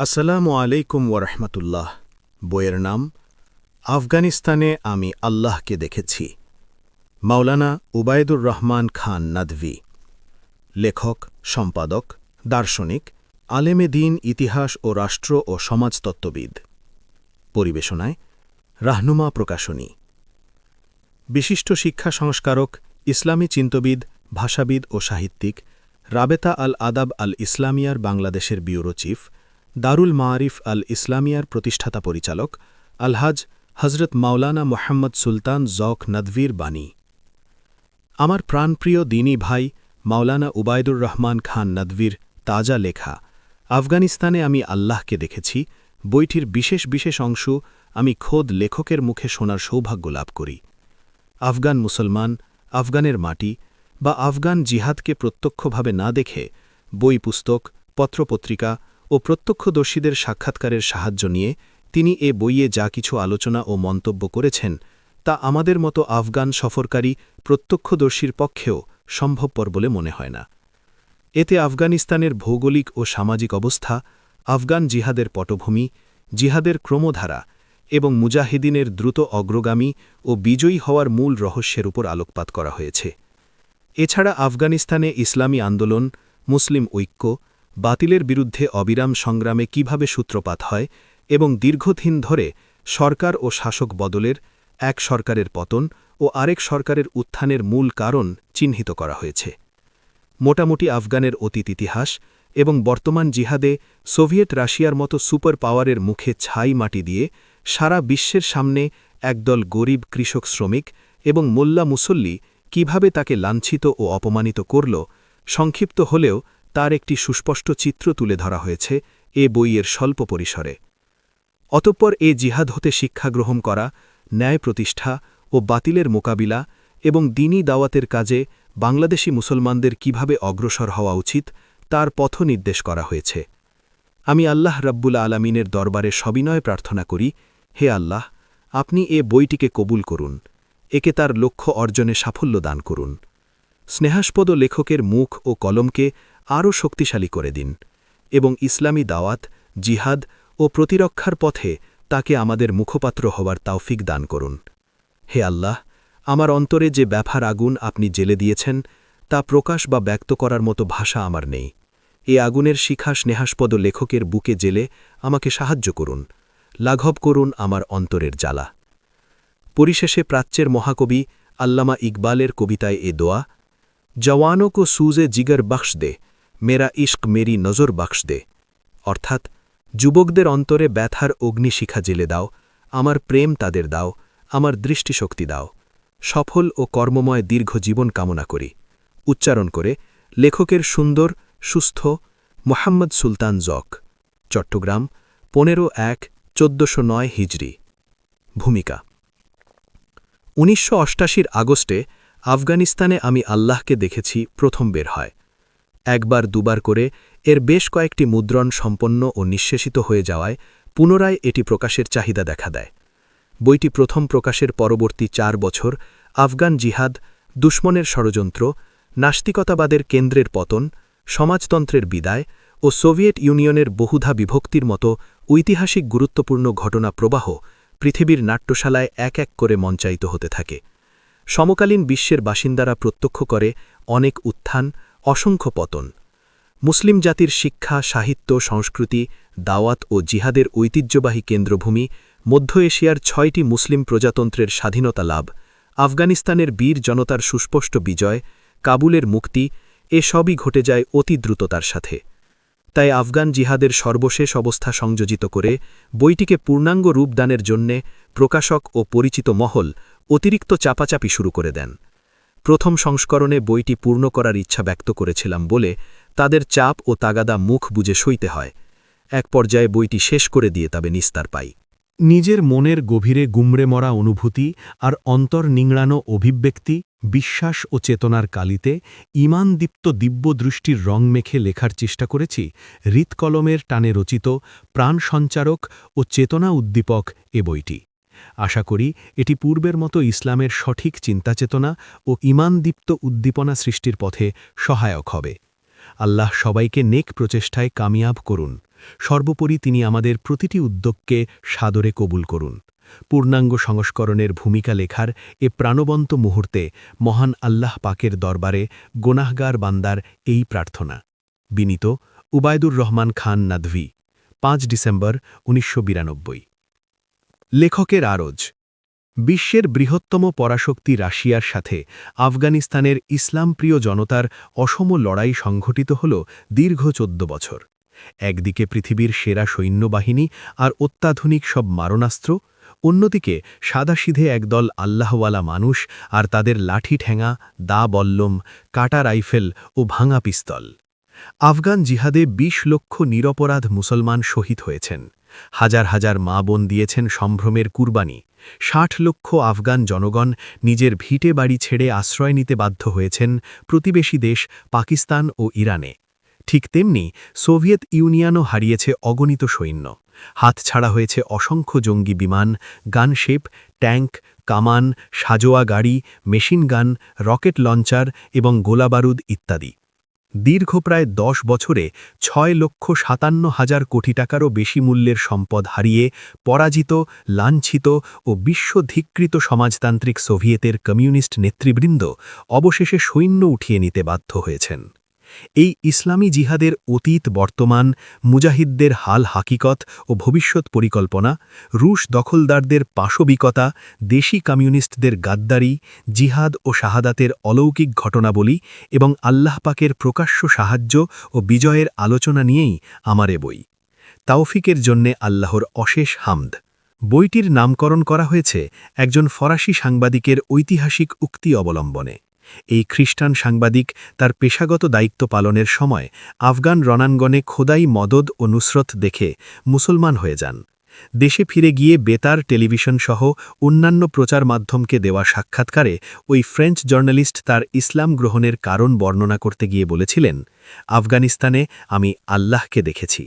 আসসালামু আলাইকুম ওরহমতুল্লাহ। বইয়ের নাম আফগানিস্তানে আমি আল্লাহকে দেখেছি। মাওলানা উবায়দুর রহমান খান নাদভী। লেখক, সম্পাদক, দার্শনিক, আলেমে দ্বীন, ইতিহাস ও রাষ্ট্র ও সমাজতত্ত্ববিদ। পরিবেশনায় রাহনুমা প্রকাশনী। বিশিষ্ট শিক্ষা সংস্কারক, ইসলামী চিন্তবিদ, ভাষাবিদ ও সাহিত্যিক, রাবেতা আল আদাব আল ইসলামিয়ার বাংলাদেশের ব্যুরো চিফ, দারুল মাআরিফ আল ইসলামিয়ার প্রতিষ্ঠাতা পরিচালক আলহাজ হজরত মাওলানা মোহাম্মদ সুলতান জক নদভীর বাণী। আমার প্রাণপ্রিয় দ্বীনী ভাই মাওলানা উবায়দুর রহমান খান নদভীর তাজা লেখা আফগানিস্তানে আমি আল্লাহকে দেখেছি বইটির বিশেষ বিশেষ অংশ আমি খোদ লেখকের মুখে শোনার সৌভাগ্য লাভ করি। আফগান মুসলমান, আফগানের মাটি বা আফগান জিহাদকে প্রত্যক্ষভাবে না দেখে বই, পুস্তক, পত্রপত্রিকা ও প্রত্যক্ষদর্শীদের সাক্ষাৎকারের সাহায্য নিয়ে তিনি এ বইয়ে যা কিছু আলোচনা ও মন্তব্য করেছেন তা আমাদের মতো আফগান সফরকারী প্রত্যক্ষদর্শীর পক্ষেও সম্ভবপর বলে মনে হয় না। এতে আফগানিস্তানের ভৌগোলিক ও সামাজিক অবস্থা, আফগান জিহাদের পটভূমি, জিহাদের ক্রমধারা এবং মুজাহিদিনের দ্রুত অগ্রগামী ও বিজয়ী হওয়ার মূল রহস্যের উপর আলোকপাত করা হয়েছে। এছাড়া আফগানিস্তানে ইসলামী আন্দোলন, মুসলিম ঐক্য, বাতিলের বিরুদ্ধে অবিরাম সংগ্রামে কিভাবে সূত্রপাত হয় এবং দীর্ঘদিন ধরে সরকার ও শাসক বদলের, এক সরকারের পতন ও আরেক সরকারের উত্থানের মূল কারণ চিহ্নিত করা হয়েছে। মোটামুটি আফগানের অতীত ইতিহাস এবং বর্তমান জিহাদে সোভিয়েত রাশিয়ার মতো সুপার পাওয়ারের মুখে ছাই মাটি দিয়ে সারা বিশ্বের সামনে একদল গরিব কৃষক, শ্রমিক এবং মোল্লা মুসল্লি কিভাবে তাকে লাঞ্ছিত ও অপমানিত করল, সংক্ষিপ্ত হলেও তার একটি সুস্পষ্ট চিত্র তুলে ধরা হয়েছে এ বইয়ের স্বল্প পরিসরে। অতঃপর এ জিহাদ হতে শিক্ষা গ্রহণ করা, ন্যায় প্রতিষ্ঠা ও বাতিলের মোকাবিলা এবং দ্বীনী দাওয়াতের কাজে বাংলাদেশি মুসলমানদের কিভাবে অগ্রসর হওয়া উচিত তার পথ নির্দেশ করা হয়েছে। আমি আল্লাহ রাব্বুল আলামিনের দরবারে সবিনয় প্রার্থনা করি, হে আল্লাহ, আপনি এ বইটিকে কবুল করুন, একে তার লক্ষ্য অর্জনে সাফল্য দান করুন। স্নেহাস্পদ লেখকের মুখ ও কলমকে আরও শক্তিশালী করে দিন এবং ইসলামী দাওয়াত, জিহাদ ও প্রতিরক্ষার পথে তাকে আমাদের মুখপাত্র হওয়ার তৌফিক দান করুন। হে আল্লাহ, আমার অন্তরে যে ব্যাপার আগুন আপনি জ্বেলে দিয়েছেন তা প্রকাশ বা ব্যক্ত করার মতো ভাষা আমার নেই। এ আগুনের শিখা স্নেহাস্পদ লেখকের বুকে জেলে আমাকে সাহায্য করুন, লাঘব করুন আমার অন্তরের জ্বালা। পরিশেষে প্রাচ্যের মহাকবি আল্লামা ইকবালের কবিতায় এ দোয়া, জওয়ানো কো সুজে জিগর বখশ দে, মেরা ইশক মেরি নজর বখশ দে, অর্থাৎ যুবকদের অন্তরে ব্যথার অগ্নিশিখা জেলে দাও, আমার প্রেম তাদের দাও, আমার দৃষ্টিশক্তি দাও। সফল ও কর্মময় দীর্ঘ জীবন কামনা করি। উচ্চারণ করে লেখকের সুন্দর, সুস্থ মোহাম্মদ সুলতান জক, চট্টগ্রাম, 15/1/1409 হিজরি। ভূমিকা 1988 আগস্টে আফগানিস্তানে আমি আল্লাহকে দেখেছি প্রথম বের হয়। একবার দুবার করে এর বেশ কয়েকটি মুদ্রণ সম্পন্ন ও নিঃশেষিত হয়ে যাওয়ায় পুনরায় এটি প্রকাশের চাহিদা দেখা দেয়। বইটি প্রথম প্রকাশের পরবর্তী 4 বছর আফগান জিহাদ, দুশমনের ষড়যন্ত্র, নাস্তিকতাবাদের কেন্দ্রের পতন, সমাজতন্ত্রের বিদায় ও সোভিয়েত ইউনিয়নের বহুধা বিভক্তির মতো ঐতিহাসিক গুরুত্বপূর্ণ ঘটনা প্রবাহ পৃথিবীর নাট্যশালায় এক এক করে মঞ্চায়িত হতে থাকে। সমকালীন বিশ্বের বাসিন্দারা প্রত্যক্ষ করে অনেক উত্থান, অসংখ্য পতন। মুসলিম জাতির শিক্ষা, সাহিত্য, সংস্কৃতি, দাওয়াত ও জিহাদের ঐতিহ্যবাহী কেন্দ্রভূমি, মধ্য এশিয়ার 6টি মুসলিম প্রজাতন্ত্রের স্বাধীনতা লাভ, আফগানিস্তানের বীর জনতার সুস্পষ্ট বিজয়, কাবুলের মুক্তি, এসবই ঘটে যায় অতি দ্রুততার সাথে। তাই আফগান জিহাদের সর্বশেষ অবস্থা সংযোজিত করে বইটিকে পূর্ণাঙ্গ রূপদানের জন্যে প্রকাশক ও পরিচিত মহল অতিরিক্ত চাপাচাপি শুরু করে দেন। প্রথম সংস্করণে বইটি পূর্ণ করার ইচ্ছা ব্যক্ত করেছিলাম বলে তাদের চাপ ও তাগাদা মুখ বুজে সইতে হয়। এক পর্যায়ে বইটি শেষ করে দিয়ে তবে নিস্তার পাই। নিজের মনের গভীরে গুমড়ে মরা অনুভূতি আর অন্তর নিংড়ানো অভিব্যক্তি, বিশ্বাস ও চেতনার কালিতে ঈমানদীপ্ত দিব্যদৃষ্টির রং মেখে লেখার চেষ্টা করেছি হৃৎকলমের টানে রচিত প্রাণ সঞ্চারক ও চেতনা উদ্দীপক এ বইটি। আশা করি এটি পূর্বের মতো ইসলামের সঠিক চিন্তাচেতনা ও ঈমানদীপ্ত উদ্দীপনা সৃষ্টির পথে সহায়ক হবে। আল্লাহ সবাইকে নেক প্রচেষ্টায় কামিয়াব করুন। সর্বোপরি তিনি আমাদের প্রতিটি উদ্যোগকে সাদরে কবুল করুন। পূর্ণাঙ্গ সংস্করণের ভূমিকা লেখার এ প্রাণবন্ত মুহূর্তে মহান আল্লাহ পাকের দরবারে গোনাহগার বান্দার এই প্রার্থনা। বিনীত উবায়দুর রহমান খান নাদভী, 5 ডিসেম্বর 1992। লেখকের আরজ। বিশ্বের বৃহত্তম পরাশক্তি রাশিয়ার সাথে আফগানিস্তানের ইসলামপ্রিয় জনতার অসম লড়াই সংঘটিত হল দীর্ঘ 14 বছর। একদিকে পৃথিবীর সেরা সৈন্যবাহিনী আর অত্যাধুনিক সব মারণাস্ত্র, অন্যদিকে সাদাসিধে একদল আল্লাহওয়ালা মানুষ আর তাদের লাঠি ঠেঙা, দা বল্লম, কাটা রাইফেল ও ভাঙা পিস্তল। আফগান জিহাদে 20 লক্ষ নিরপরাধ মুসলমান শহীদ হয়েছেন। হাজার হাজার মা বোন দিয়েছেন সম্ভ্রমের কুরবানি। 60 লক্ষ আফগান জনগণ নিজের ভিটে বাড়ি ছেড়ে আশ্রয় নিতে বাধ্য হয়েছেন প্রতিবেশী দেশ পাকিস্তান ও ইরানে। ঠিক তেমনি সোভিয়েত ইউনিয়নও হারিয়েছে অগণিত সৈন্য। হাতছাড়া হয়েছে অসংখ্য জঙ্গি বিমান, গানশেপ, ট্যাঙ্ক, কামান, সাজোয়া গাড়ি, মেশিন গান, রকেট লঞ্চার এবং গোলাবারুদ ইত্যাদি। দীর্ঘ প্রায় 10 বছরে 6,57,000 কোটি টাকারও বেশি মূল্যের সম্পদ হারিয়ে পরাজিত, লাঞ্ছিত ও বিশ্বধিকৃত সমাজতান্ত্রিক সোভিয়েতের কমিউনিস্ট নেতৃবৃন্দ অবশেষে সৈন্য উঠিয়ে নিতে বাধ্য হয়েছেন। এই ইসলামী জিহাদের অতীত, বর্তমান, মুজাহিদদের হাল হাকিকত ও ভবিষ্যৎ পরিকল্পনা, রুশ দখলদারদের পাশবিকতা, দেশি কমিউনিস্টদের গাদ্দারি, জিহাদ ও শাহাদাতের অলৌকিক ঘটনাবলী এবং আল্লাহ পাকের প্রকাশ্য সাহায্য ও বিজয়ের আলোচনা নিয়েই আমার এ বই। তাওফিকের জন্যে আল্লাহর অশেষ হামদ। বইটির নামকরণ করা হয়েছে একজন ফরাসি সাংবাদিকের ঐতিহাসিক উক্তি অবলম্বনে। এই খ্রিস্টান সাংবাদিক তার পেশাগত দায়িত্ব পালনের সময় আফগান রণাঙ্গনে খোদাই মদদ ও নুসরত দেখে মুসলমান হয়ে যান। দেশে ফিরে গিয়ে বেতার, টেলিভিশন সহ অন্যান্য প্রচার মাধ্যমকে দেওয়া সাক্ষাৎকারে ওই ফ্রেঞ্চ জার্নালিস্ট তার ইসলাম গ্রহণের কারণ বর্ণনা করতে গিয়ে বলেছিলেন, আফগানিস্তানে আমি আল্লাহকে দেখেছি।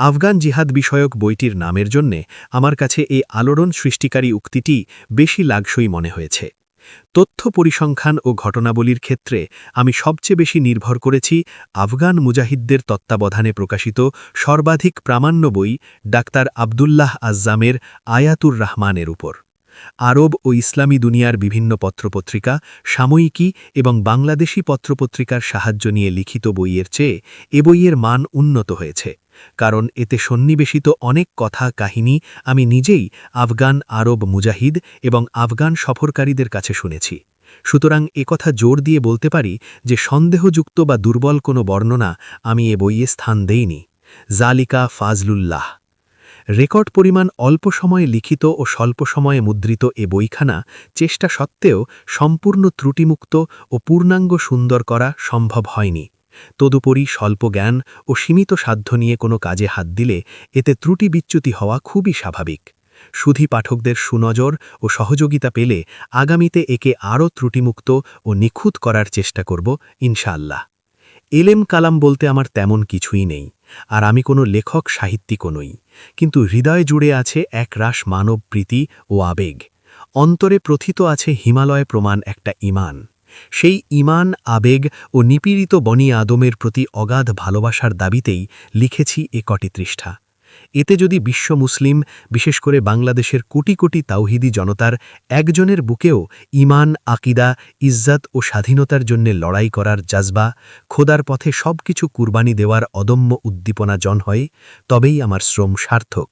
আফগান জিহাদ বিষয়ক বইটির নামের জন্যে আমার কাছে এই আলোড়ন সৃষ্টিকারী উক্তিটি বেশি লাগসই মনে হয়েছে। তথ্য পরিসংখ্যান ও ঘটনাবলীর ক্ষেত্রে আমি সবচেয়ে বেশি নির্ভর করেছি আফগান মুজাহিদদের তত্ত্বাবধানে প্রকাশিত সর্বাধিক প্রামাণ্য বই ডাক্তার আবদুল্লাহ আজ্জামের আয়াতুর রহমানের উপর। আরব ও ইসলামী দুনিয়ার বিভিন্ন পত্রপত্রিকা, সাময়িকী এবং বাংলাদেশি পত্রপত্রিকার সাহায্য নিয়ে লিখিত বইয়ের চেয়ে এ বইয়ের মান উন্নত হয়েছে, কারণ এতে সন্নিবেশিত অনেক কথা কাহিনী আমি নিজেই আফগান, আরব মুজাহিদ এবং আফগান সফরকারীদের কাছে শুনেছি। সুতরাং একথা জোর দিয়ে বলতে পারি যে সন্দেহযুক্ত বা দুর্বল কোনো বর্ণনা আমি এ বইয়ে স্থান দেইনি। জালিকা ফাজলুল্লাহ। রেকর্ড পরিমাণ অল্প সময়ে লিখিত ও স্বল্প সময়ে মুদ্রিত এ বইখানা চেষ্টা সত্ত্বেও সম্পূর্ণ ত্রুটিমুক্ত ও পূর্ণাঙ্গ সুন্দর করা সম্ভব হয়নি। তদুপরি স্বল্প জ্ঞান ও সীমিত সাধ্য নিয়ে কোনো কাজে হাত দিলে এতে ত্রুটি বিচ্যুতি হওয়া খুবই স্বাভাবিক। সুধী পাঠকদের সুনজর ও সহযোগিতা পেলে আগামীতে একে আরও ত্রুটিমুক্ত ও নিখুঁত করার চেষ্টা করব ইনশাআল্লাহ। এলেম কালাম বলতে আমার তেমন কিছুই নেই, আর আমি কোনো লেখক সাহিত্যিকও নই, কিন্তু হৃদয় জুড়ে আছে একরাশ মানব প্রীতি ও আবেগ। অন্তরে প্রথিত আছে হিমালয় প্রমাণ একটা ঈমান। সেই ঈমান, আবেগ ও নিপীড়িত বনি আদমের প্রতি অগাধ ভালোবাসার দাবিতেই লিখেছি এ কটি পৃষ্ঠা। এতে যদি বিশ্ব মুসলিম, বিশেষ করে বাংলাদেশের কোটি কোটি তাওহিদি জনতার একজনের বুকেও ঈমান, আকিদা, ইজ্জত ও স্বাধীনতার জন্য লড়াই করার জাজবা, খোদার পথে সবকিছু কুরবানি দেওয়ার অদম্য উদ্দীপনা জন হয়, তবেই আমার শ্রম সার্থক।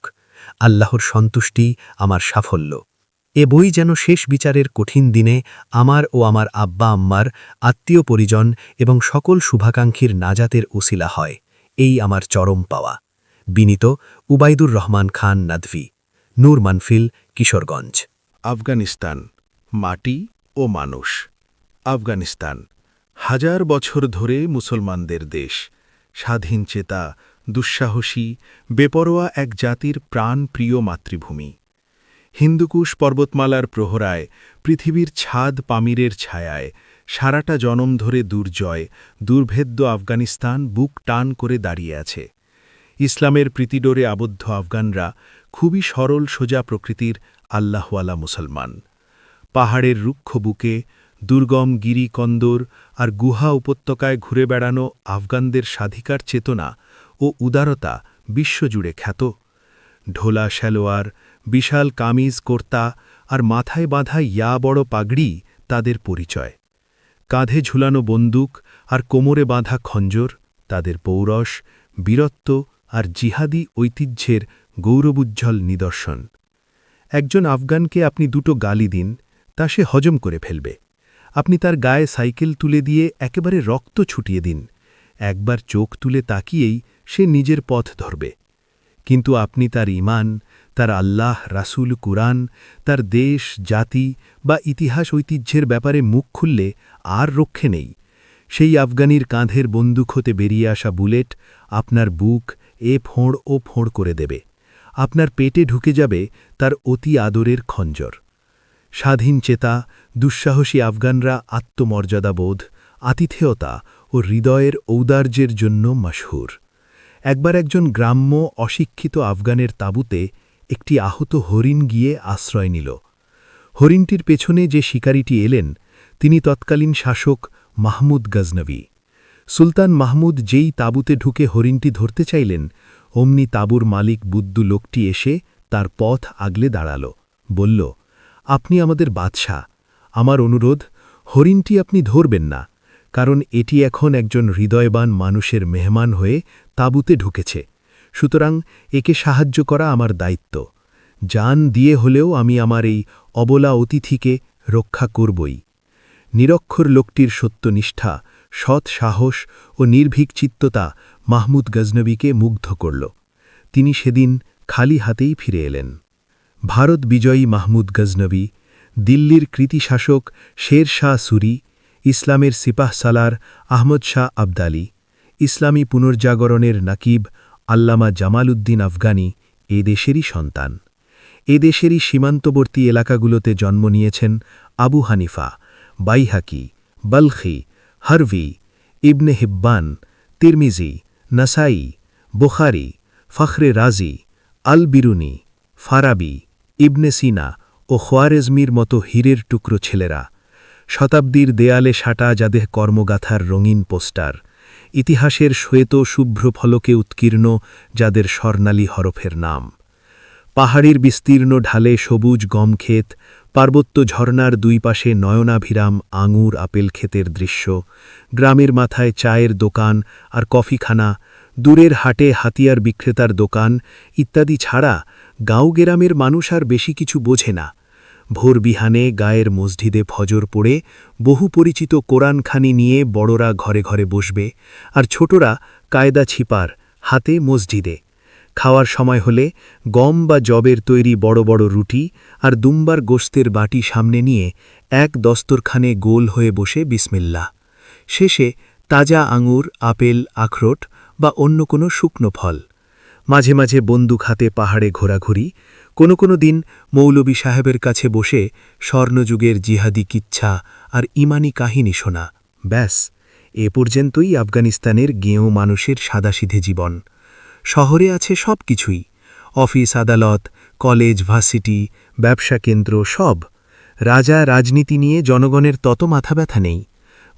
আল্লাহর সন্তুষ্টি আমার সাফল্য। এ বই যেন শেষ বিচারের কঠিন দিনে আমার ও আমার আব্বা আম্মার, আত্মীয় পরিজন এবং সকল শুভাকাঙ্ক্ষীর নাজাতের উসিলা হয়, এই আমার চরম পাওয়া। বিনীত উবায়দুর রহমান খান নাদভী, নূর মানফিল, কিশোরগঞ্জ। আফগানিস্তান, মাটি ও মানুষ। আফগানিস্তান হাজার বছর ধরে মুসলমানদের দেশ। স্বাধীন চেতা, দুঃসাহসী, বেপরোয়া এক জাতির প্রাণপ্রিয় মাতৃভূমি। হিন্দুকুশ পর্বতমালার প্রহরায়, পৃথিবীর ছাদ পামিরের ছায়ায় সারাটা জনম ধরে দুর্জয়, দুর্ভেদ্য আফগানিস্তান বুক টান করে দাঁড়িয়ে আছে। ইসলামের প্রীতিডোরে আবদ্ধ আফগানরা খুবই সরল সোজা প্রকৃতির আল্লাহওয়ালা মুসলমান। পাহাড়ের রুক্ষ বুকে, দুর্গম গিরি কন্দর আর গুহা উপত্যকায় ঘুরে বেড়ানো আফগানদের স্বাধিকার চেতনা ও উদারতা বিশ্বজুড়ে খ্যাত। ঢোলা সালোয়ার, বিশাল কামিজ কোর্তা আর মাথায় বাঁধা বড় পাগড়ি তাদের পরিচয়। কাঁধে ঝুলানো বন্দুক আর কোমরে বাঁধা খঞ্জর তাদের পৌরস, বীরত্ব আর জিহাদি ঐতিহ্যের গৌরবোজ্জ্বল নিদর্শন। একজন আফগানকে আপনি দুটো গালি দিন, তা সে হজম করে ফেলবে। আপনি তার গায়ে সাইকেল তুলে দিয়ে একেবারে রক্ত ছুটিয়ে দিন, একবার চোখ তুলে তাকিয়েই সে নিজের পথ ধরবে। কিন্তু আপনি তার ঈমান, তার আল্লাহ, রাসূল, কুরআন, তার দেশ, জাতি বা ইতিহাস ঐতিহ্যের ব্যাপারে মুখ খুললে আর রক্ষে নেই। সেই আফগানির কাঁধের বন্দুক হতে বেরিয়ে আসা বুলেট আপনার বুক ফোঁড় ও ফোঁড় করে দেবে। আপনার পেটে ঢুকে যাবে তার অতি আদরের খঞ্জর। স্বাধীন চেতা, দুঃসাহসী আফগানরা আত্মমর্যাদাবোধ, আতিথেয়তা ও হৃদয়ের ঔদার্যের জন্য মশহুর। একবার একজন গ্রাম্য অশিক্ষিত আফগানের তাঁবুতে একটি আহত হরিণ গিয়ে আশ্রয় নিল। হরিণটির পেছনে যে শিকারীটি এলেন তিনি তৎকালীন শাসক মাহমুদ গজনভী। সুলতান মাহমুদ যেই তাঁবুতে ঢুকে হরিণটি ধরতে চাইলেন, অমনি তাঁবুর মালিক বুদ্দু লোকটি এসে তার পথ আগলে দাঁড়াল, বলল, আপনি আমাদের বাদশাহ, আমার অনুরোধ, হরিণটি আপনি ধরবেন না, কারণ এটি এখন একজন হৃদয়বান মানুষের মেহমান হয়ে তাঁবুতে ঢুকেছে, সুতরাং একে সাহায্য করা আমার দায়িত্ব। জান দিয়ে হলেও আমি আমার এই অবলা অতিথিকে রক্ষা করবই। নিরক্ষর লোকটির সত্যনিষ্ঠা, সৎ সাহস ও নির্ভীক চিত্ততা মাহমুদ গজনভীকে মুগ্ধ করল। তিনি সেদিন খালি হাতেই ফিরে এলেন। ভারত বিজয়ী মাহমুদ গজনভী, দিল্লির কৃতি শাসক শের শাহ সুরি, ইসলামের সিপাহ সালার আহমদ শাহ আবদালি, ইসলামী পুনর্জাগরণের নাকিব আল্লামা জামাল উদ্দিন আফগানি এ দেশেরই সন্তান। এ দেশেরই সীমান্তবর্তী এলাকাগুলোতে জন্ম নিয়েছেন আবু হানিফা, বাইহাকি, বলখি, হরভি, ইবনে হিব্বান, তিরমিজি, নাসাই, বুখারি, ফখরে রাজি, আল বিরুনি, ফারাবি, ইবনে সিনা ও খোয়ারেজমির মতো হীরের টুকরো ছেলেরা, শতাব্দীর দেয়ালে সাঁটা যাদের কর্মগাথার রঙিন পোস্টার, ইতিহাসের শ্বেত শুভ্র ফলকে উৎকীর্ণ যাদের স্বর্ণালী হরফের নাম। পাহাড়ির বিস্তীর্ণ ঢালে সবুজ গম ক্ষেত, পার্বত্য ঝর্ণার দুই পাশে নয়নাভিরাম আঙুর আপেল ক্ষেতের দৃশ্য, গ্রামের মাথায় চায়ের দোকান আর কফিখানা, দূরের হাটে হাতিয়ার বিক্রেতার দোকান ইত্যাদি ছাড়া গাঁও গ্রামের মানুষ আর বেশি কিছু বোঝে না। ভোর বিহানে গায়ের মসজিদে ফজর পড়ে বহু পরিচিত কোরআনখানি নিয়ে বড়রা ঘরে ঘরে বসবে, আর ছোটরা কায়দা ছিপার হাতে মসজিদে। খাওয়ার সময় হলে গম বা যবের তৈরি বড় বড় রুটি আর দুম্বার গোস্তের বাটি সামনে নিয়ে এক দস্তরখানে গোল হয়ে বসে বিসমিল্লাহ। শেষে তাজা আঙুর, আপেল, আখরোট বা অন্য কোনো শুকনো ফল। মাঝে মাঝে বন্দুক হাতে পাহাড়ে ঘোরাঘুরি, কোনো দিন মৌলবী সাহেবের কাছে বসে স্বর্ণযুগের জিহাদি কিচ্ছা আর ইমানি কাহিনী শোনা। ব্যাস, এ পর্যন্তই আফগানিস্তানের গেঁয়ো মানুষের সাদাসিধে জীবন। শহরে আছে সব কিছুই, অফিস আদালত, কলেজ, ভার্সিটি, ব্যবসা কেন্দ্র, সব। রাজা রাজনীতি নিয়ে জনগণের তত মাথা ব্যথা নেই।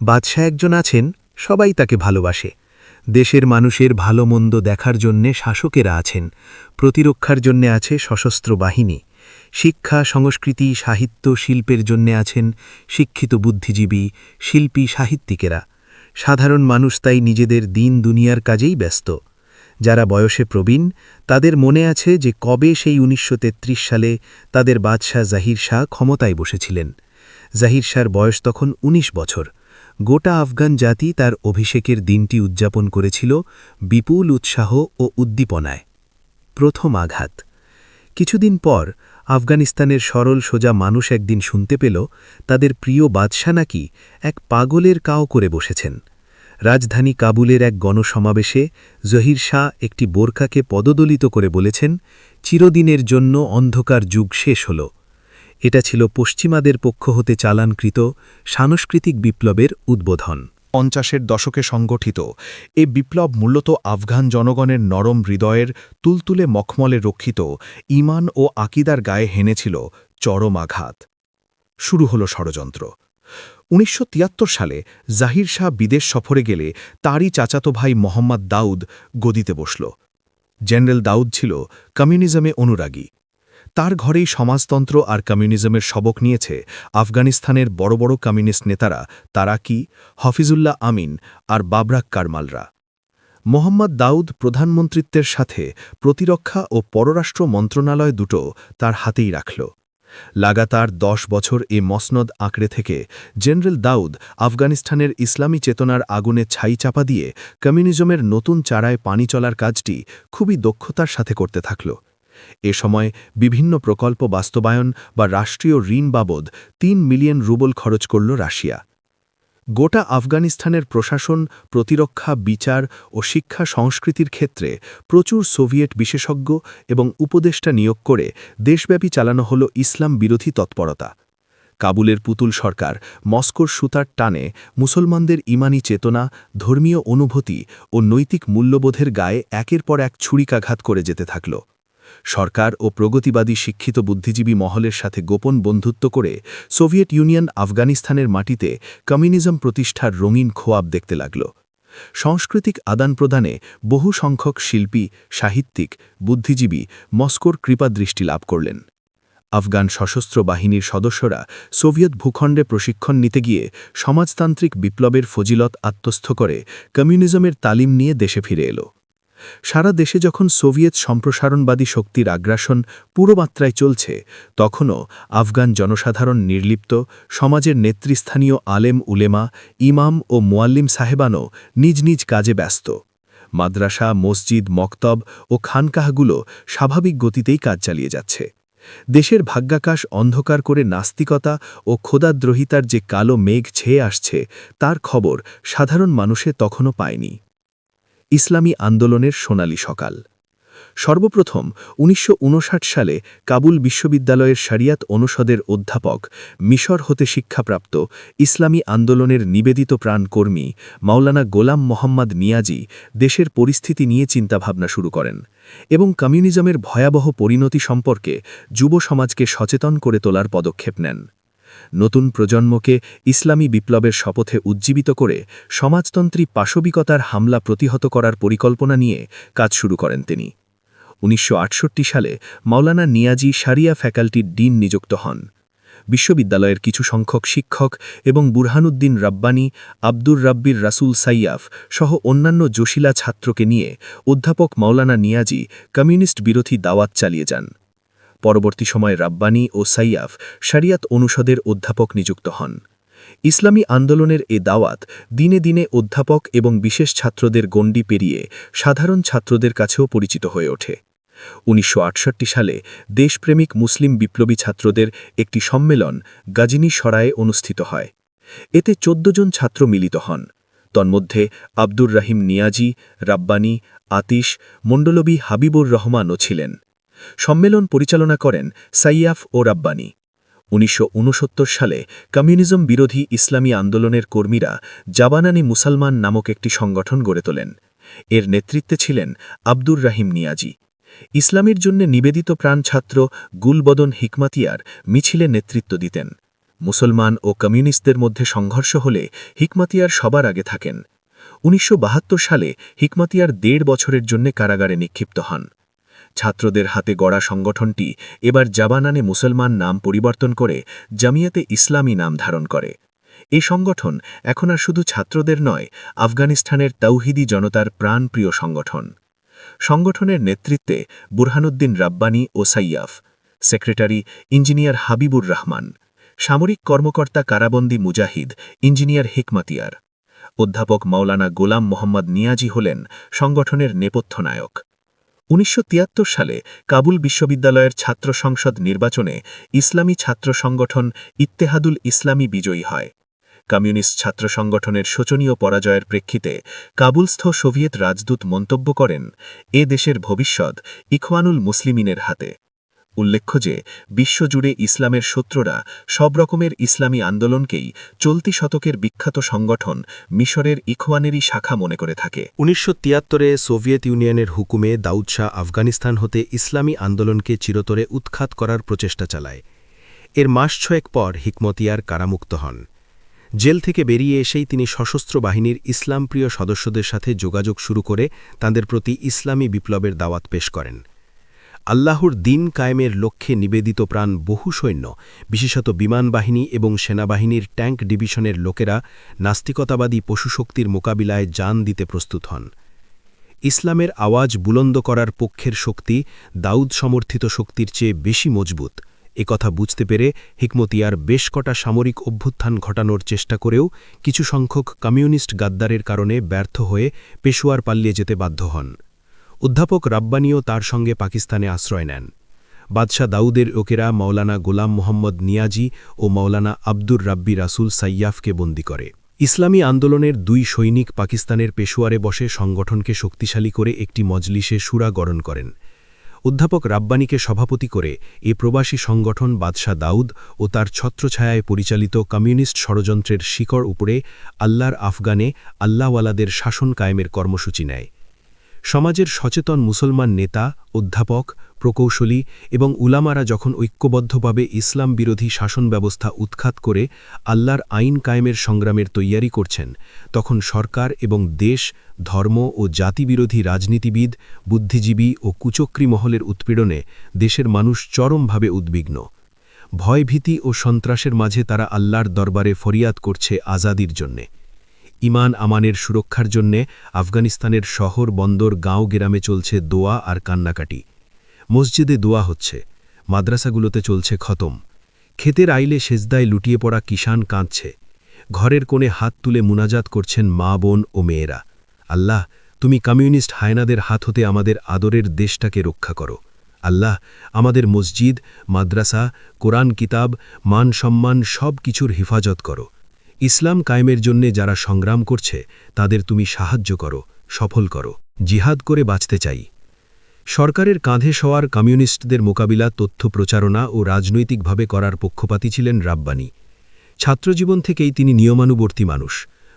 বাদশাহ একজন আছেন, সবাই তাকে ভালোবাসে। দেশের মানুষের ভালো মন্দ দেখার জন্যে শাসকেরা আছেন, প্রতিরক্ষার জন্যে আছে সশস্ত্র বাহিনী, শিক্ষা, সংস্কৃতি, সাহিত্য, শিল্পের জন্যে আছেন শিক্ষিত বুদ্ধিজীবী, শিল্পী, সাহিত্যিকেরা। সাধারণ মানুষ তাই নিজেদের দিন দুনিয়ার কাজেই ব্যস্ত। যারা বয়সে প্রবীণ তাদের মনে আছে যে কবে সেই ১৯৩৩ সালে তাদের বাদশাহ জাহির শাহ ক্ষমতায় বসেছিলেন। জাহির শাহর বয়স তখন ১৯ বছর। গোটা আফগান জাতি তার অভিষেকের দিনটি উদযাপন করেছিল বিপুল উৎসাহ ও উদ্দীপনায়। প্রথম আঘাত। কিছুদিন পর আফগানিস্তানের সরল সোজা মানুষ একদিন শুনতে পেল তাদের প্রিয় বাদশাহ নাকি এক পাগলের কাও করে বসেছেন। রাজধানী কাবুলের এক গণসমাবেশে জহির শাহ একটি বোরকাকে পদদলিত করে বলেছেন, চিরদিনের জন্য অন্ধকার যুগ শেষ হল। এটা ছিল পশ্চিমাদের পক্ষ হতে চালানকৃত সাংস্কৃতিক বিপ্লবের উদ্বোধন। ৫০-এর দশকে সংগঠিত এ বিপ্লব মূলত আফগান জনগণের নরম হৃদয়ের তুলতুলে মখমলে রক্ষিত ঈমান ও আকিদার গায়ে হেনেছিল চরম আঘাত। শুরু হল ষড়যন্ত্র। ১৯৭৩ সালে জাহির শাহ বিদেশ সফরে গেলে তারই চাচাতো ভাই মোহাম্মদ দাউদ গদিতে বসল। জেনারেল দাউদ ছিল কমিউনিজমে অনুরাগী। তার ঘরেই সমাজতন্ত্র আর কমিউনিজমের সবক নিয়েছে আফগানিস্তানের বড় বড় কমিউনিস্ট নেতারা তারাকি, হফিজুল্লাহ আমিন আর বাবরাক কারমালরা। মোহাম্মদ দাউদ প্রধানমন্ত্রিত্বের সাথে প্রতিরক্ষা ও পররাষ্ট্র মন্ত্রণালয় দুটো তার হাতেই রাখল। লাগাতার ১০ বছর এ মসনদ আঁকড়ে থেকে জেনারেল দাউদ আফগানিস্তানের ইসলামী চেতনার আগুনে ছাই চাপা দিয়ে কমিউনিজমের নতুন চারায় পানি চলার কাজটি খুবই দক্ষতার সাথে করতে থাকল। এ সময় বিভিন্ন প্রকল্প বাস্তবায়ন বা রাষ্ট্রীয় ঋণ বাবদ ৩ মিলিয়ন রুবল খরচ করল রাশিয়া। গোটা আফগানিস্তানের প্রশাসন, প্রতিরক্ষা, বিচার ও শিক্ষা সংস্কৃতির ক্ষেত্রে প্রচুর সোভিয়েট বিশেষজ্ঞ এবং উপদেষ্টা নিয়োগ করে দেশব্যাপী চালানো হল ইসলাম বিরোধী তৎপরতা। কাবুলের পুতুল সরকার মস্কোর সুতার টানে মুসলমানদের ইমানি চেতনা, ধর্মীয় অনুভূতি ও নৈতিক মূল্যবোধের গায়ে একের পর এক ছুরিকাঘাত করে যেতে থাকল। সরকার ও প্রগতিবাদী শিক্ষিত বুদ্ধিজীবী মহলের সাথে গোপন বন্ধুত্ব করে সোভিয়েত ইউনিয়ন আফগানিস্তানের মাটিতে কমিউনিজম প্রতিষ্ঠার রঙিন খোয়াব দেখতে লাগল। সাংস্কৃতিক আদান-প্রদানে বহু সংখ্যক শিল্পী, সাহিত্যিক, বুদ্ধিজীবী মস্কোর কৃপাদৃষ্টি লাভ করলেন। আফগান সশস্ত্র বাহিনীর সদস্যরা সোভিয়েত ভূখণ্ডে প্রশিক্ষণ নিতে গিয়ে সমাজতান্ত্রিক বিপ্লবের ফজিলত আত্মস্থ করে কমিউনিজমের তালিম নিয়ে দেশে ফিরে এল। সারা দেশে যখন সোভিয়েত সম্প্রসারণবাদী শক্তির আগ্রাসন পুরো মাত্রায় চলছে, তখনও আফগান জনসাধারণ নির্লিপ্ত, সমাজের নেতৃস্থানীয় আলেম উলেমা, ইমাম ও মুয়াল্লিম সাহেবানও নিজ নিজ কাজে ব্যস্ত। মাদ্রাসা, মসজিদ, মক্তব ও খানকাহগুলো স্বাভাবিক গতিতেই কাজ চালিয়ে যাচ্ছে। দেশের ভাগ্যাকাশ অন্ধকার করে নাস্তিকতা ও খোদাদ্রোহিতার যে কালো মেঘ ছেয়ে আসছে, তার খবর সাধারণ মানুষে তখনও পায়নি। ইসলামী আন্দোলনের সোনালী সকাল। সর্বপ্রথম ১৯৫৯ সালে কাবুল বিশ্ববিদ্যালয়ের শরিয়াত অনুষদের অধ্যাপক, মিশর হতে শিক্ষাপ্রাপ্ত ইসলামী আন্দোলনের নিবেদিত প্রাণ কর্মী মাওলানা গোলাম মোহাম্মদ নিয়াজি দেশের পরিস্থিতি নিয়ে চিন্তাভাবনা শুরু করেন এবং কমিউনিজমের ভয়াবহ পরিণতি সম্পর্কে যুব সমাজকে সচেতন করে তোলার পদক্ষেপ নেন। নতুন প্রজন্মকে ইসলামী বিপ্লবের শপথে উজ্জীবিত করে সমাজতন্ত্রী পাশবিকতার হামলা প্রতিহত করার পরিকল্পনা নিয়ে কাজ শুরু করেন তিনি। ১৯৬৮ সালে মাওলানা নিয়াজি শারিয়া ফ্যাকাল্টির ডিন নিযুক্ত হন। বিশ্ববিদ্যালয়ের কিছু সংখ্যক শিক্ষক এবং বুরহানুদ্দিন রাব্বানী, আব্দুর রাব্বির রাসুল সাইয়াফ সহ অন্যান্য জোশিলা ছাত্রকে নিয়ে অধ্যাপক মাওলানা নিয়াজি কমিউনিস্ট বিরোধী দাওয়াত চালিয়ে যান। পরবর্তী সময়ে রাব্বানী ও সাইয়াফ শরিয়াত অনুষদের অধ্যাপক নিযুক্ত হন। ইসলামী আন্দোলনের এ দাওয়াত দিনে দিনে অধ্যাপক এবং বিশেষ ছাত্রদের গণ্ডি পেরিয়ে সাধারণ ছাত্রদের কাছেও পরিচিত হয়ে ওঠে। ১৯৬৮ সালে দেশপ্রেমিক মুসলিম বিপ্লবী ছাত্রদের একটি সম্মেলন গাজিনী সরায়ে অনুষ্ঠিত হয়। এতে ১৪ জন ছাত্র মিলিত হন। তন্মধ্যে আব্দুর রহিম নিয়াজি, রাব্বানী, আতিশ, মণ্ডলবী হাবিবুর রহমানও ছিলেন। সম্মেলন পরিচালনা করেন সাইয়াফ ও রাব্বানী। ১৯৬৯ সালে কমিউনিজম বিরোধী ইসলামী আন্দোলনের কর্মীরা জাবানানি মুসলমান নামক একটি সংগঠন গড়ে তোলেন। এর নেতৃত্বে ছিলেন আব্দুর রহিম নিয়াজি। ইসলামের জন্য নিবেদিত প্রাণ ছাত্র গুলবদন হিকমাতিয়ার মিছিলে নেতৃত্ব দিতেন। মুসলমান ও কমিউনিস্টদের মধ্যে সংঘর্ষ হলে হিকমাতিয়ার সবার আগে থাকেন। ১৯৭২ সালে হিকমাতিয়ার ১.৫ বছরের জন্য কারাগারে নিক্ষিপ্ত হন। ছাত্রদের হাতে গড়া সংগঠনটি এবার জাবানানে মুসলমান নাম পরিবর্তন করে জামিয়াতে ইসলামী নাম ধারণ করে। এই সংগঠন এখন আর শুধু ছাত্রদের নয়, আফগানিস্তানের তাওহিদি জনতার প্রাণপ্রিয় সংগঠন। সংগঠনের নেতৃত্বে বুরহানুদ্দিন রাব্বানী ও সাইয়াফ, সেক্রেটারি ইঞ্জিনিয়ার হাবিবুর রহমান, সামরিক কর্মকর্তা কারাবন্দী মুজাহিদ ইঞ্জিনিয়ার হিকমাতিয়ার। অধ্যাপক মাওলানা গোলাম মোহাম্মদ নিয়াজি হলেন সংগঠনের নেপথ্য নায়ক। ১৯৭৩ সালে কাবুল বিশ্ববিদ্যালয়ের ছাত্র সংসদ নির্বাচনে ইসলামী ছাত্র সংগঠন ইত্তেহাদুল ইসলামী বিজয়ী হয়। কমিউনিস্ট ছাত্র সংগঠনের শোচনীয় পরাজয়ের প্রেক্ষিতে কাবুলস্থ সোভিয়েত রাজদূত মন্তব্য করেন, এ দেশের ভবিষ্যৎ ইখওয়ানুল মুসলিমিনের হাতে। উল্লেখ্য যে বিশ্বজুড়ে ইসলামের শত্রুরা সব রকমের ইসলামী আন্দোলনকেই চলতি শতকের বিখ্যাত সংগঠন মিশরের ইখওয়ানেরই শাখা মনে করে থাকে। ১৯৭৩-এ সোভিয়েত ইউনিয়নের হুকুমে দাউদ শাহ আফগানিস্তান হতে ইসলামী আন্দোলনকে চিরতরে উৎখাত করার প্রচেষ্টা চালায়। এর মাস ছয়েক পর হিকমতিয়ার কারামুক্ত হন। জেল থেকে বেরিয়ে এসেই তিনি সশস্ত্র বাহিনীর ইসলামপ্রিয় সদস্যদের সাথে যোগাযোগ শুরু করে তাদের প্রতি ইসলামী বিপ্লবের দাওয়াত পেশ করেন। আল্লাহর দিন কায়েমের লক্ষ্যে নিবেদিত প্রাণ বহু সৈন্য, বিশেষত বিমান বাহিনী এবং সেনাবাহিনীর ট্যাঙ্ক ডিভিশনের লোকেরা নাস্তিকতাবাদী পশুশক্তির মোকাবিলায় জান দিতে প্রস্তুত হন। ইসলামের আওয়াজ বুলন্দ করার পক্ষের শক্তি দাউদ সমর্থিত শক্তির চেয়ে বেশি মজবুত, একথা বুঝতে পেরে হিকমতিয়ার বেশ কটা সামরিক অভ্যুত্থান ঘটানোর চেষ্টা করেও কিছু সংখ্যক কমিউনিস্ট গাদ্দারের কারণে ব্যর্থ হয়ে পেশোয়ার পালিয়ে যেতে বাধ্য হন। অধ্যাপক রাব্বানিও তার সঙ্গে পাকিস্তানে আশ্রয় নেন। বাদশাহ দাউদের লোকেরা মৌলানা গোলাম মোহাম্মদ নিয়াজি ও মৌলানা আব্দুর রাব্বি রাসুল সাইয়াফকে বন্দী করে। ইসলামী আন্দোলনের 2 সৈনিক পাকিস্তানের পেশোয়ারে বসে সংগঠনকে শক্তিশালী করে একটি মজলিসে শুরা গঠন করেন। অধ্যাপক রাব্বানিকে সভাপতি করে এ প্রবাসী সংগঠন বাদশাহ দাউদ ও তার ছত্রছায়ায় পরিচালিত কমিউনিস্ট ষড়যন্ত্রের শিকড় উপরে আল্লাহর আফগানে আল্লাহওয়ালাদের শাসন কায়েমের কর্মসূচি নেয়। সমাজের সচেতন মুসলমান নেতা, অধ্যাপক, প্রকৌশলী এবং উলামারা যখন ঐক্যবদ্ধভাবে ইসলাম বিরোধী শাসন ব্যবস্থা উৎখাত করে আল্লাহর আইন কায়েমের সংগ্রামের তৈয়ারি করছেন, তখন সরকার এবং দেশ, ধর্ম ও জাতিবিরোধী রাজনীতিবিদ, বুদ্ধিজীবী ও কুচক্রী মহলের উৎপীড়নে দেশের মানুষ চরমভাবে উদ্বিগ্ন। ভয়ভীতি ও সন্ত্রাসের মাঝে তারা আল্লাহর দরবারে ফরিয়াদ করছে আজাদির জন্যে। ইমান আমানের সুরক্ষার জন্যে আফগানিস্তানের শহর, বন্দর, গাঁও গ্রামে চলছে দোয়া আর কান্নাকাটি। মসজিদে দোয়া হচ্ছে, মাদ্রাসাগুলোতে চলছে খতম। ক্ষেতের আইলে সেজদায় লুটিয়ে পড়া কিষান কাঁদছে। ঘরের কোণে হাত তুলে মুনাজাত করছেন মা, বোন ও মেয়েরা। আল্লাহ, তুমি কমিউনিস্ট হায়নাদের হাত হতে আমাদের আদরের দেশটাকে রক্ষা করো। আল্লাহ, আমাদের মসজিদ, মাদ্রাসা, কোরআন কিতাব, মান সম্মান সব কিছুর হেফাজত করো। ইসলাম কায়েমের জন্যে যারা সংগ্রাম করছে তাদের তুমি সাহায্য করো, সফল করো। জিহাদ করে বাঁচতে চাই। সরকারের কাঁধে সওয়ার কমিউনিস্টদের মোকাবিলা তথ্য প্রচারণা ও রাজনৈতিকভাবে করার পক্ষপাতী ছিলেন রাব্বানি। ছাত্রজীবন থেকেই তিনি নিয়মানুবর্তী মানুষ।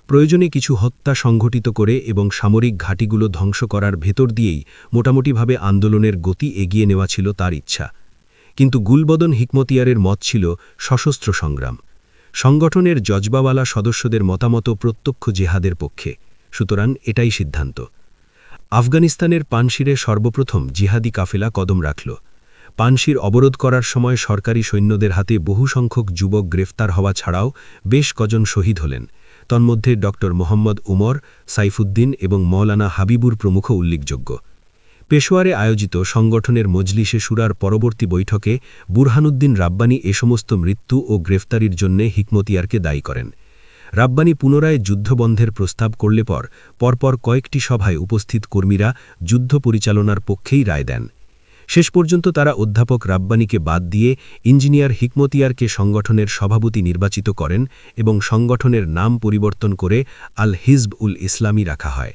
প্রয়োজনে কিছু হত্যা সংঘটিত করে এবং সামরিক ঘাঁটিগুলো ধ্বংস করার ভেতর দিয়েই মোটামুটিভাবে আন্দোলনের গতি এগিয়ে নেওয়া ছিল তার ইচ্ছা। কিন্তু গুলবদন হিকমতিয়ারের মত ছিল সশস্ত্র সংগ্রাম। সংগঠনের জজবাওয়ালা সদস্যদের মতামত প্রত্যক্ষ জেহাদের পক্ষে, সুতরাং এটাই সিদ্ধান্ত। আফগানিস্তানের পানশিরে সর্বপ্রথম জিহাদি কাফেলা কদম রাখল। পানশির অবরোধ করার সময় সরকারি সৈন্যদের হাতে বহু সংখ্যক যুবক গ্রেফতার হওয়া ছাড়াও বেশ কজন শহীদ হলেন। তন্মধ্যে ড. মোহাম্মদ উমর, সাইফুদ্দিন এবং মৌলানা হাবিবুর প্রমুখ উল্লেখযোগ্য। পেশোয়ারে আয়োজিত সংগঠনের মজলিসে শুরার পরবর্তী বৈঠকে বুরহানুদ্দিন রাব্বানি এ সমস্ত মৃত্যু ও গ্রেফতারির জন্যে হিকমতিয়ারকে দায়ী করেন। রাব্বানি পুনরায় যুদ্ধবন্ধের প্রস্তাব করলে পরপর কয়েকটি সভায় উপস্থিত কর্মীরা যুদ্ধ পরিচালনার পক্ষেই রায় দেন। শেষ পর্যন্ত তারা অধ্যাপক রাব্বানিকে বাদ দিয়ে ইঞ্জিনিয়ার হিকমতিয়ারকে সংগঠনের সভাপতি নির্বাচিত করেন এবং সংগঠনের নাম পরিবর্তন করে আল হিজব উল ইসলামী রাখা হয়।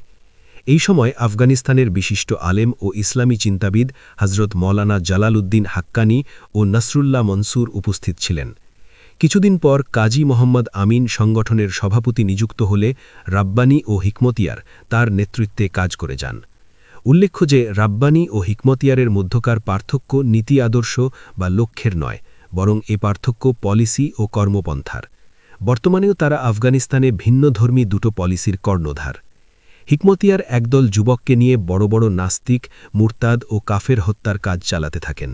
এই সময় আফগানিস্তানের বিশিষ্ট আলেম ও ইসলামী চিন্তাবিদ হজরত মৌলানা জালালউদ্দিন হাক্কানি ও নসরুল্লাহ মনসুর উপস্থিত ছিলেন। কিছুদিন পর কাজী মোহাম্মদ আমিন সংগঠনের সভাপতি নিযুক্ত হলে রাব্বানি ও হিকমতিয়ার তার নেতৃত্বে কাজ করে যান। উল্লেখ্য যে রাব্বানি ও হিকমতিয়ারের মধ্যকার পার্থক্য নীতি আদর্শ বা লক্ষ্যের নয়, বরং এ পার্থক্য পলিসি ও কর্মপন্থার। বর্তমানেও তারা আফগানিস্তানে ভিন্নধর্মী দুটো পলিসির কর্ণধার। হিকমতিয়ার একদল যুবককে নিয়ে বড় বড় নাস্তিক, মুরতাদ ও কাফের হত্যার কাজ চালাতে থাকেন।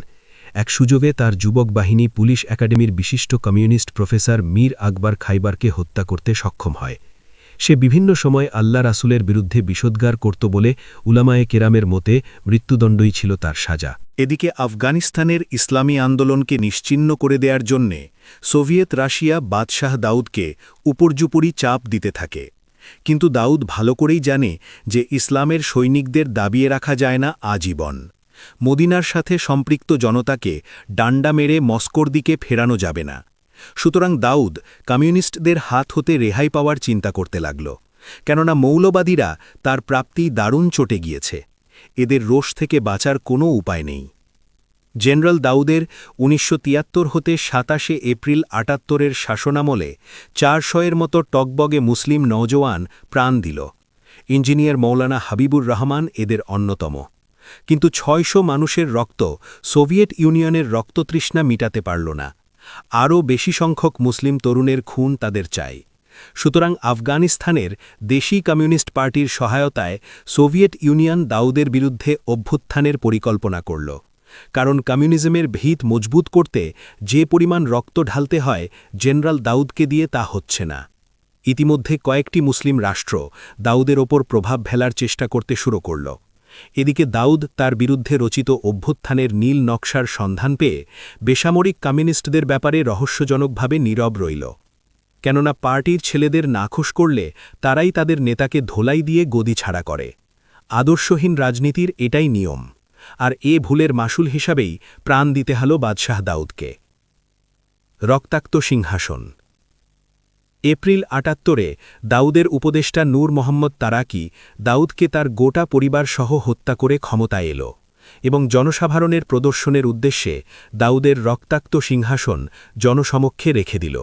এক সুযোগে তার যুবক বাহিনী পুলিশ একাডেমির বিশিষ্ট কমিউনিস্ট প্রফেসর মীর আকবর খাইবারকে হত্যা করতে সক্ষম হয়। সে বিভিন্ন সময় আল্লাহ রাসূলের বিরুদ্ধে বিষোদ্গার করত বলে উলামায়ে কেরামের মতে মৃত্যুদণ্ডই ছিল তার সাজা। এদিকে আফগানিস্তানের ইসলামী আন্দোলনকে নিশ্চিহ্ন করে দেওয়ার জন্যে সোভিয়েত রাশিয়া বাদশাহ দাউদকে উপর্যুপরি চাপ দিতে থাকে। কিন্তু দাউদ ভালো করেই জানে যে ইসলামের সৈনিকদের দাবিয়ে রাখা যায় না আজীবন। মদিনার সাথে সম্পৃক্ত জনতাকে ডান্ডা মেরে মস্কোর দিকে ফেরানো যাবে না। সুতরাং দাউদ কমিউনিস্টদের হাত হতে রেহাই পাওয়ার চিন্তা করতে লাগল, কেননা মৌলবাদীরা তার প্রাপ্তি দারুণ চটে গিয়েছে। এদের রোষ থেকে বাঁচার কোনো উপায় নেই। জেনারেল দাউদের ১৯৭৩ হতে ২৭ এপ্রিল ৭৮-এর শাসনামলে ৪০০-এর মতো টগবগে মুসলিম নওজোয়ান প্রাণ দিল। ইঞ্জিনিয়ার মৌলানা হাবিবুর রহমান এদের অন্যতম। কিন্তু ৬০০ মানুষের রক্ত সোভিয়েত ইউনিয়নের রক্ততৃষ্ণা মিটাতে পারল না। আরও বেশি সংখ্যক মুসলিম তরুণের খুন তাদের চাই। সুতরাং আফগানিস্তানের দেশি কমিউনিস্ট পার্টির সহায়তায় সোভিয়েত ইউনিয়ন দাউদের বিরুদ্ধে অভ্যুত্থানের পরিকল্পনা করল। কারণ কমিউনিজমের ভিত মজবুত করতে যে পরিমাণ রক্ত ঢালতে হয় জেনারেল দাউদকে দিয়ে তা হচ্ছে না। ইতিমধ্যে কয়েকটি মুসলিম রাষ্ট্র দাউদের ওপর প্রভাব ফেলার চেষ্টা করতে শুরু করল। এদিকে দাউদ তার বিরুদ্ধে রচিত অভ্যুত্থানের নীল নকশার সন্ধান পেয়ে বেসামরিক কমিউনিস্টদের ব্যাপারে রহস্যজনকভাবে নীরব রইল। কেননা পার্টির ছেলেদের নাখোশ করলে তারাই তাদের নেতাকে ধোলাই দিয়ে গদি ছাড়া করে। আদর্শহীন রাজনীতির এটাই নিয়ম, আর এ ভুলের মাসুল হিসাবেই প্রাণ দিতে হল বাদশাহ দাউদকে। রক্তাক্ত সিংহাসন। এপ্রিল ৭৮-এ দাউদের উপদেষ্টা নূর মোহাম্মদ তারাকি দাউদকে তার গোটা পরিবার সহ হত্যা করে ক্ষমতায় এল এবং জনসাধারণের প্রদর্শনের উদ্দেশ্যে দাউদের রক্তাক্ত সিংহাসন জনসমক্ষে রেখে দিল।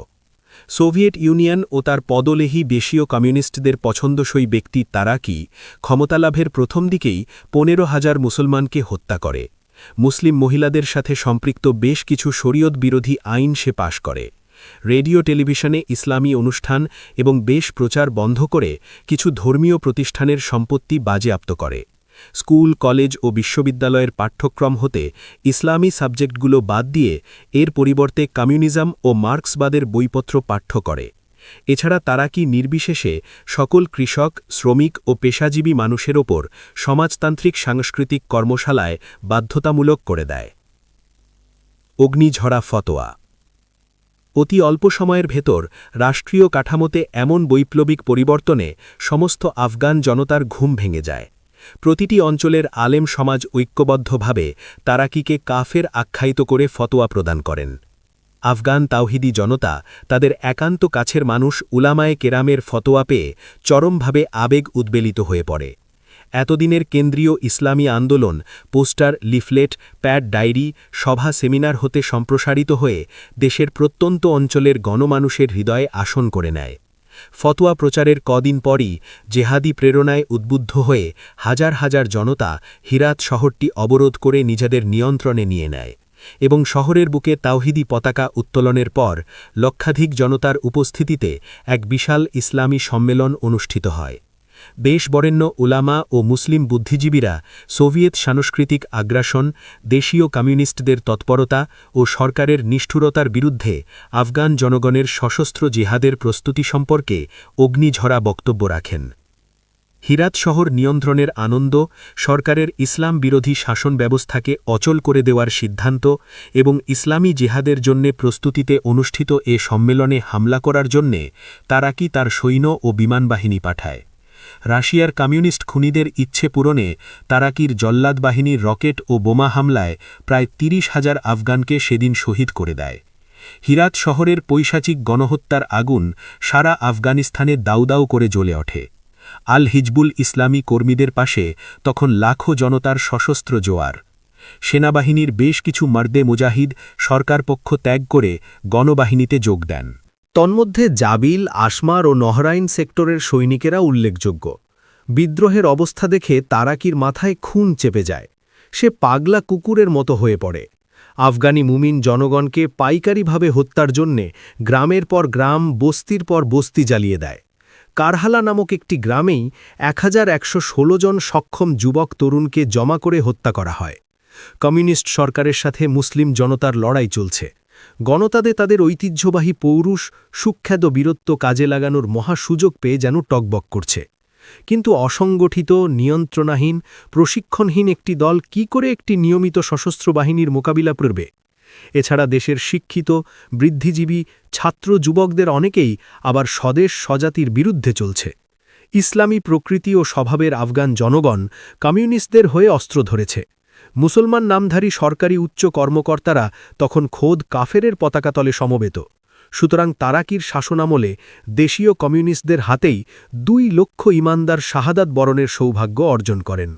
সোভিয়েত ইউনিয়ন ও তার পদলেহী দেশীয় কমিউনিস্টদের পছন্দসই ব্যক্তি তারাকি ক্ষমতালাভের প্রথম দিকেই ১৫,০০০ মুসলমানকে হত্যা করে। মুসলিম মহিলাদের সাথে সম্পৃক্ত বেশ কিছু শরীয়ত বিরোধী আইন সে পাশ করে। রেডিও টেলিভিশনে ইসলামী অনুষ্ঠান এবং বেশ প্রচার বন্ধ করে কিছু ধর্মীয় প্রতিষ্ঠানের সম্পত্তি বাজেয়াপ্ত করে। স্কুল, কলেজ ও বিশ্ববিদ্যালয়ের পাঠ্যক্রম হতে ইসলামী সাবজেক্টগুলো বাদ দিয়ে এর পরিবর্তে কমিউনিজম ও মার্ক্সবাদের বইপত্র পাঠ্য করে। এছাড়া তারাকি নির্বিশেষে সকল কৃষক, শ্রমিক ও পেশাজীবী মানুষের ওপর সমাজতান্ত্রিক সাংস্কৃতিক কর্মশালায় বাধ্যতামূলক করে দেয়। অগ্নিঝরা ফতোয়া। অতি অল্প সময়ের ভেতর রাষ্ট্রীয় কাঠামোতে এমন বৈপ্লবিক পরিবর্তনে সমস্ত আফগান জনতার ঘুম ভেঙে যায়। প্রতিটি অঞ্চলের আলেম সমাজ ঐক্যবদ্ধভাবে তারাকিকে কাফের আখ্যায়িত করে ফতোয়া প্রদান করেন। আফগান তাওহিদি জনতা তাদের একান্ত কাছের মানুষ উলামায়ে কেরামের ফতোয়া পেয়ে চরমভাবে আবেগ উদ্বেলিত হয়ে পড়ে। এতদিনের কেন্দ্রীয় ইসলামী আন্দোলন পোস্টার, লিফলেট, প্যাড, ডায়েরি, সভা, সেমিনার হতে সম্প্রসারিত হয়ে দেশের প্রত্যন্ত অঞ্চলের গণমানুষের হৃদয়ে আসন করে নেয়। ফতোয়া প্রচারের কদিন পরই জেহাদি প্রেরণায় উদ্বুদ্ধ হয়ে হাজার হাজার জনতা হিরাত শহরটি অবরোধ করে নিজেদের নিয়ন্ত্রণে নিয়ে নেয় এবং শহরের বুকে তাওহিদি পতাকা উত্তোলনের পর লক্ষাধিক জনতার উপস্থিতিতে এক বিশাল ইসলামী সম্মেলন অনুষ্ঠিত হয়। দেশ বরেণ্য উলামা ও মুসলিম বুদ্ধিজীবীরা সোভিয়েত সাংস্কৃতিক আগ্রাসন, দেশীয় কমিউনিস্টদের তৎপরতা ও সরকারের নিষ্ঠুরতার বিরুদ্ধে আফগান জনগণের সশস্ত্র জিহাদের প্রস্তুতি সম্পর্কে অগ্নিঝরা বক্তব্য রাখেন। হিরাত শহর নিয়ন্ত্রণের আনন্দ, সরকারের ইসলাম বিরোধী শাসন ব্যবস্থাকে অচল করে দেওয়ার সিদ্ধান্ত এবং ইসলামী জিহাদের জন্যে প্রস্তুতিতে অনুষ্ঠিত এ সম্মেলনে হামলা করার জন্যে তারাকি তার সৈন্য ও বিমানবাহিনী পাঠায়। রাশিয়ার কমিউনিস্ট খুনিদের ইচ্ছে পূরণে তারাকির জল্লাদ বাহিনীর রকেট ও বোমা হামলায় প্রায় ৩০,০০০ আফগানকে সেদিন শহীদ করে দেয়। হিরাত শহরের পৈশাচিক গণহত্যার আগুন সারা আফগানিস্তানে দাউদাউ করে জ্বলে ওঠে। আল হিজবুল ইসলামী কর্মীদের পাশে তখন লাখো জনতার সশস্ত্র জোয়ার। সেনাবাহিনীর বেশ কিছু মর্দে মুজাহিদ সরকারপক্ষ ত্যাগ করে গণবাহিনীতে যোগ দেন। তন্মধ্যে জাবিল, আসমার ও নহরাইন সেক্টরের সৈনিকেরা উল্লেখযোগ্য। বিদ্রোহের অবস্থা দেখে তারাকির মাথায় খুন চেপে যায়। সে পাগলা কুকুরের মতো হয়ে পড়ে। আফগানি মুমিন জনগণকে পাইকারিভাবে হত্যার জন্যে গ্রামের পর গ্রাম, বস্তির পর বস্তি জ্বালিয়ে দেয়। কারহালা নামক একটি গ্রামেই ১১১৬ জন সক্ষম যুবক তরুণকে জমা করে হত্যা করা হয়। কমিউনিস্ট সরকারের সাথে মুসলিম জনতার লড়াই চলছে। গণতাদে তাদের ঐতিহ্যবাহী পৌরুষ, সুখ্যাত বীরত্ব কাজে লাগানোর মহা সুযোগ পেয়ে যেন টকবক করছে। কিন্তু অসংগঠিত, নিয়ন্ত্রণাহীন, প্রশিক্ষণহীন একটি দল কি করে একটি নিয়মিত সশস্ত্র বাহিনীর মোকাবিলা করবে? এছাড়া দেশের শিক্ষিত, বৃদ্ধিজীবী, ছাত্র যুবকদের অনেকেই আবার স্বদেশ স্বজাতির বিরুদ্ধে চলছে। ইসলামী প্রকৃতি ও স্বভাবের আফগান জনগণ কমিউনিস্টদের হয়ে অস্ত্র ধরেছে। মুসলমান নামধারী সরকারি উচ্চ কর্মকর্তারা তখন খোদ কাফেরের পতাকাতলে সমবেত। সুতরাং তারাকির শাসনামলে দেশীয় কমিউনিস্টদের হাতেই ২ লক্ষ ইমানদার শাহাদাত বরণের সৌভাগ্য অর্জন করেন।